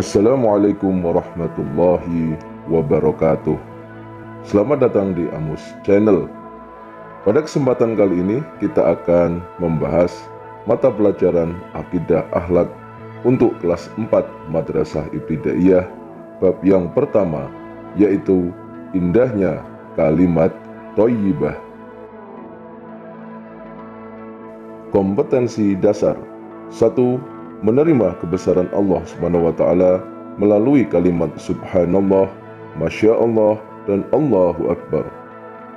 Assalamualaikum warahmatullahi wabarakatuh. Selamat datang di Amus Channel. Pada kesempatan kali ini kita akan membahas mata pelajaran Akidah Akhlak untuk kelas 4 Madrasah Ibtidaiyah, bab yang pertama, yaitu indahnya kalimat thayyibah. Kompetensi dasar 1. Menerima kebesaran Allah Subhanahu wa Ta'ala melalui kalimat Subhanallah, Masya Allah, dan Allahu Akbar.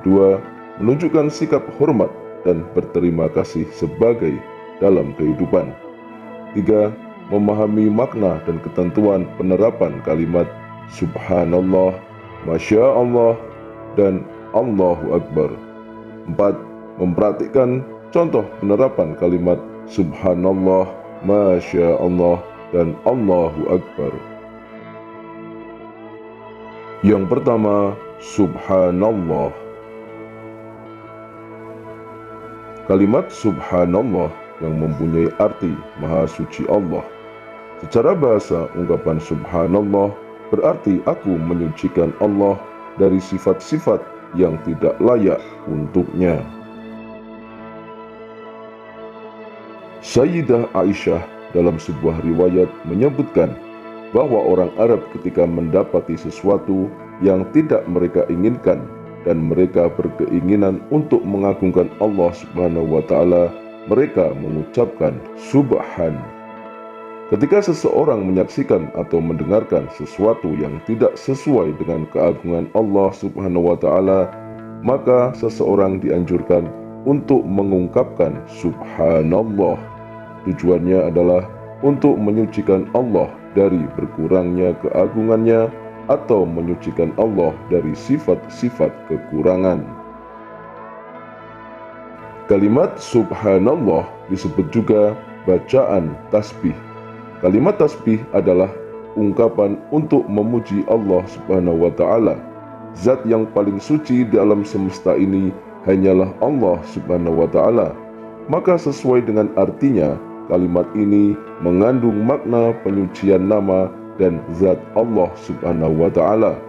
2. Menunjukkan sikap hormat dan berterima kasih sebagai dalam kehidupan. 3. Memahami makna dan ketentuan penerapan kalimat Subhanallah, Masya Allah, dan Allahu Akbar. 4. Mempraktikkan contoh penerapan kalimat Subhanallah, Masya Allah, dan Allahu Akbar. Yang pertama, Subhanallah. Kalimat Subhanallah yang mempunyai arti Maha Suci Allah. Secara bahasa, ungkapan Subhanallah berarti aku menyucikan Allah dari sifat-sifat yang tidak layak untuknya. Sayyidah Aisyah dalam sebuah riwayat menyebutkan bahwa orang Arab ketika mendapati sesuatu yang tidak mereka inginkan dan mereka berkeinginan untuk mengagungkan Allah Subhanahu wa Ta'ala, mereka mengucapkan Subhan. Ketika seseorang menyaksikan atau mendengarkan sesuatu yang tidak sesuai dengan keagungan Allah Subhanahu wa Ta'ala, maka seseorang dianjurkan untuk mengungkapkan Subhanallah. Tujuannya adalah untuk menyucikan Allah dari berkurangnya keagungannya atau menyucikan Allah dari sifat-sifat kekurangan. Kalimat Subhanallah disebut juga bacaan tasbih. Kalimat tasbih adalah ungkapan untuk memuji Allah Subhanahu wa Ta'ala. Zat yang paling suci di alam semesta ini hanyalah Allah Subhanahu wa Ta'ala. Maka sesuai dengan artinya, kalimat ini mengandung makna penyucian nama dan zat Allah Subhanahu wa Ta'ala.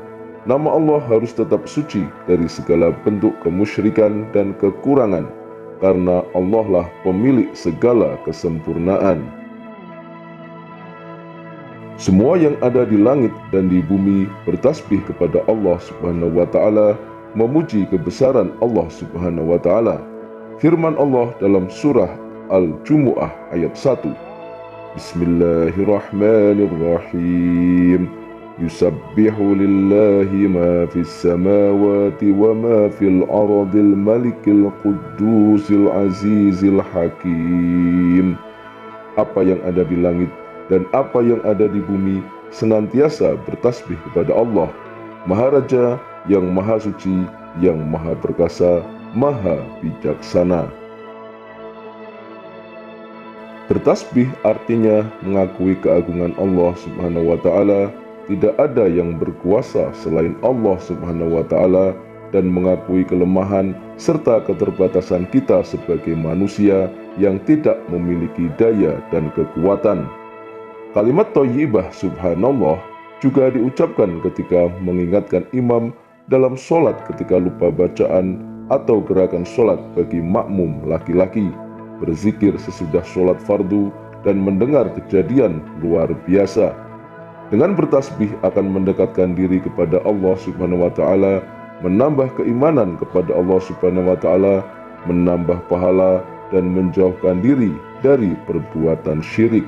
Nama Allah harus tetap suci dari segala bentuk kemusyrikan dan kekurangan, karena Allah lah pemilik segala kesempurnaan. Semua yang ada di langit dan di bumi bertasbih kepada Allah Subhanahu wa Ta'ala, memuji kebesaran Allah Subhanahu wa Ta'ala. Firman Allah dalam surah Al-Jumu'ah ayat 1. Bismillahirrahmanirrahim. Yusabbihu lillahi ma fis samawati wa ma fil ardil malikil quddusil azizil hakim. Apa yang ada di langit dan apa yang ada di bumi senantiasa bertasbih kepada Allah, Maharaja yang Maha Suci, yang Maha Perkasa, Maha Bijaksana. Bertasbih artinya mengakui keagungan Allah Subhanahu wa Ta'ala, tidak ada yang berkuasa selain Allah Subhanahu wa Ta'ala, dan mengakui kelemahan serta keterbatasan kita sebagai manusia yang tidak memiliki daya dan kekuatan. Kalimat thayyibah Subhanallah juga diucapkan ketika mengingatkan imam dalam sholat ketika lupa bacaan atau gerakan sholat bagi makmum laki-laki, berzikir sesudah sholat fardu, dan mendengar kejadian luar biasa. Dengan bertasbih akan mendekatkan diri kepada Allah Subhanahu wa Ta'ala, menambah keimanan kepada Allah Subhanahu wa Ta'ala, menambah pahala, dan menjauhkan diri dari perbuatan syirik.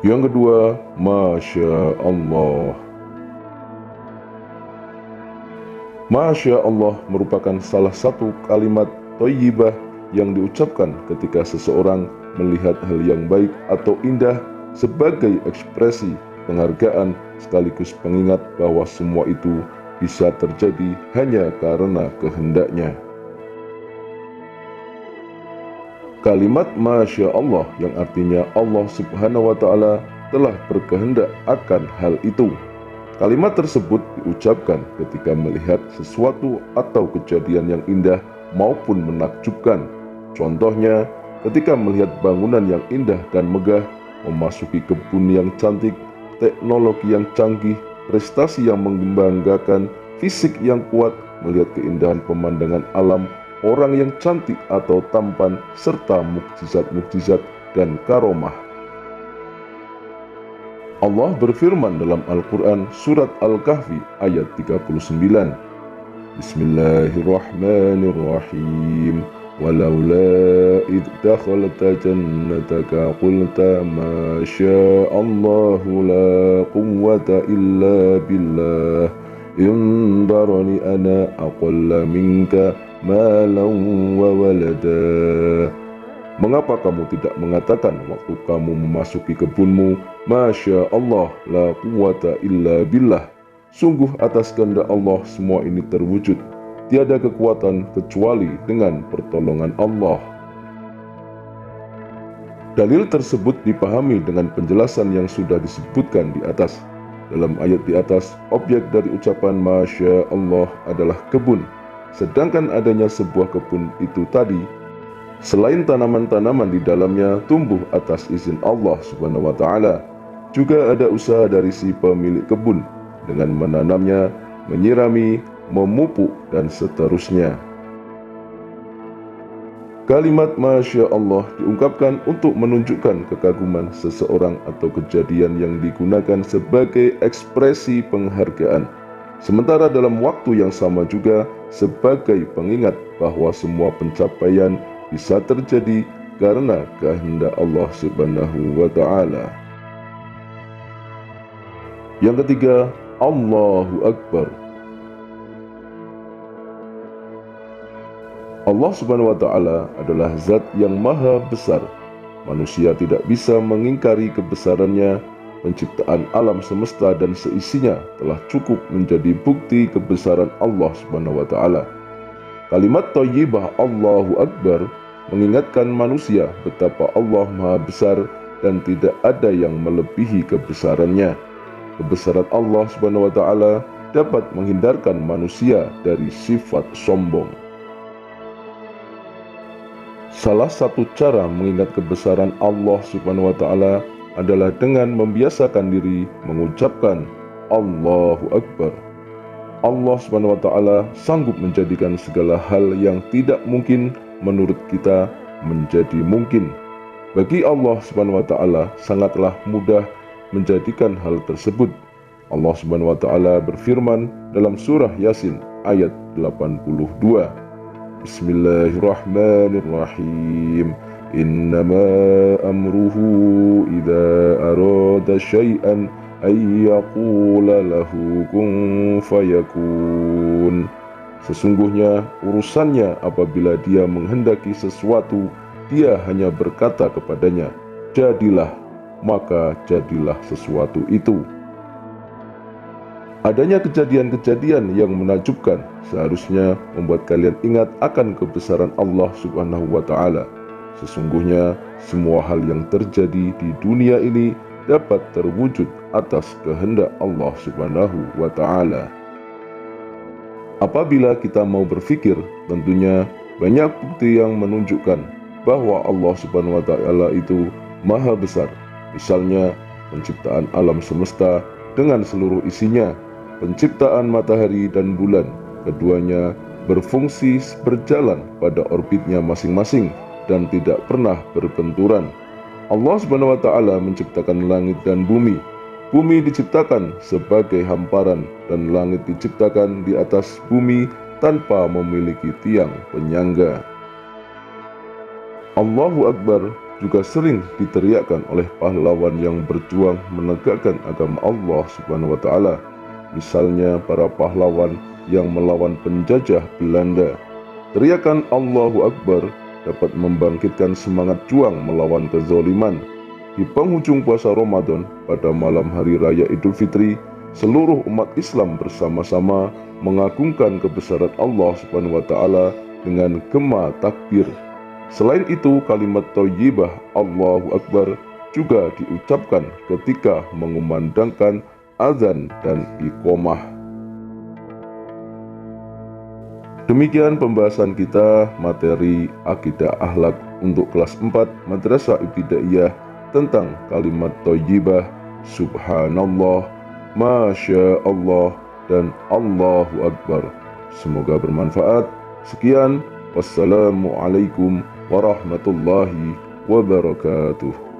Yang kedua, Masya Allah. Masya Allah merupakan salah satu kalimat thayyibah yang diucapkan ketika seseorang melihat hal yang baik atau indah sebagai ekspresi penghargaan sekaligus pengingat bahwa semua itu bisa terjadi hanya karena kehendaknya. Kalimat Masya Allah yang artinya Allah Subhanahu wa Ta'ala telah berkehendak akan hal itu. Kalimat tersebut diucapkan ketika melihat sesuatu atau kejadian yang indah maupun menakjubkan. Contohnya, ketika melihat bangunan yang indah dan megah, memasuki kebun yang cantik, teknologi yang canggih, prestasi yang membanggakan, fisik yang kuat, melihat keindahan pemandangan alam, orang yang cantik atau tampan, serta mukjizat-mukjizat dan karomah. Allah berfirman dalam Al-Quran surat Al-Kahfi ayat 39. Bismillahirrahmanirrahim. Walaula idh dakhalta jannataka qulta ma sya'allahu la quwwata illa billah in darani ana aqalla minka malan wa walada. Mengapa kamu tidak mengatakan waktu kamu memasuki kebunmu, Masya Allah, la quwata illa billah. Sungguh atas kehendak Allah semua ini terwujud. Tiada kekuatan kecuali dengan pertolongan Allah. Dalil tersebut dipahami dengan penjelasan yang sudah disebutkan di atas. Dalam ayat di atas, objek dari ucapan Masya Allah adalah kebun. Sedangkan adanya sebuah kebun itu tadi, selain tanaman-tanaman di dalamnya tumbuh atas izin Allah Subhanahu wa Ta'ala, juga ada usaha dari si pemilik kebun dengan menanamnya, menyirami, memupuk, dan seterusnya. Kalimat Masya Allah diungkapkan untuk menunjukkan kekaguman seseorang atau kejadian yang digunakan sebagai ekspresi penghargaan. Sementara dalam waktu yang sama juga sebagai pengingat bahwa semua pencapaian bisa terjadi karena kehendak Allah Subhanahu wa Ta'ala. Yang ketiga, Allahu Akbar. Allah Subhanahu wa Ta'ala adalah zat yang maha besar. Manusia tidak bisa mengingkari kebesarannya. Penciptaan alam semesta dan seisinya telah cukup menjadi bukti kebesaran Allah Subhanahu wa Ta'ala. Kalimat thayyibah Allahu Akbar mengingatkan manusia betapa Allah Maha Besar dan tidak ada yang melebihi kebesarannya. Kebesaran Allah Subhanahu wa Ta'ala dapat menghindarkan manusia dari sifat sombong. Salah satu cara mengingat kebesaran Allah Subhanahu wa Ta'ala adalah dengan membiasakan diri mengucapkan Allahu Akbar. Allah Subhanahu wa Ta'ala sanggup menjadikan segala hal yang tidak mungkin menurut kita menjadi mungkin. Bagi Allah Subhanahu wa Ta'ala sangatlah mudah menjadikan hal tersebut. Allah Subhanahu wa Ta'ala berfirman dalam surah Yasin ayat 82. Bismillahirrahmanirrahim. Innama amruhu idza arada syai'an ay yaqula lahu kun fayakun. Sesungguhnya urusannya apabila dia menghendaki sesuatu, dia hanya berkata kepadanya, jadilah, maka jadilah sesuatu itu. Adanya kejadian-kejadian yang menakjubkan seharusnya membuat kalian ingat akan kebesaran Allah Subhanahu wa Ta'ala. Sesungguhnya semua hal yang terjadi di dunia ini dapat terwujud atas kehendak Allah Subhanahu wa Ta'ala. Apabila kita mau berpikir, tentunya banyak bukti yang menunjukkan bahwa Allah Subhanahu wa Ta'ala itu maha besar. Misalnya penciptaan alam semesta dengan seluruh isinya, penciptaan matahari dan bulan, keduanya berfungsi berjalan pada orbitnya masing-masing dan tidak pernah berbenturan. Allah Subhanahu wa Ta'ala menciptakan langit dan bumi. Bumi diciptakan sebagai hamparan dan langit diciptakan di atas bumi tanpa memiliki tiang penyangga. Allahu Akbar juga sering diteriakkan oleh pahlawan yang berjuang menegakkan agama Allah Subhanahu wa Ta'ala. Misalnya para pahlawan yang melawan penjajah Belanda. Teriakan Allahu Akbar dapat membangkitkan semangat juang melawan kezaliman. Di penghujung puasa Ramadan pada malam hari raya Idul Fitri, seluruh umat Islam bersama-sama mengagungkan kebesaran Allah Subhanahu wa Ta'ala dengan gema takbir. Selain itu, kalimat thayyibah Allahu Akbar juga diucapkan ketika mengumandangkan azan dan iqomah. Demikian pembahasan kita materi akidah akhlak untuk kelas 4 Madrasah Ibtidaiyah tentang kalimat thayyibah, subhanallah, masya Allah, dan Allahu Akbar. Semoga bermanfaat. Sekian, wassalamualaikum warahmatullahi wabarakatuh.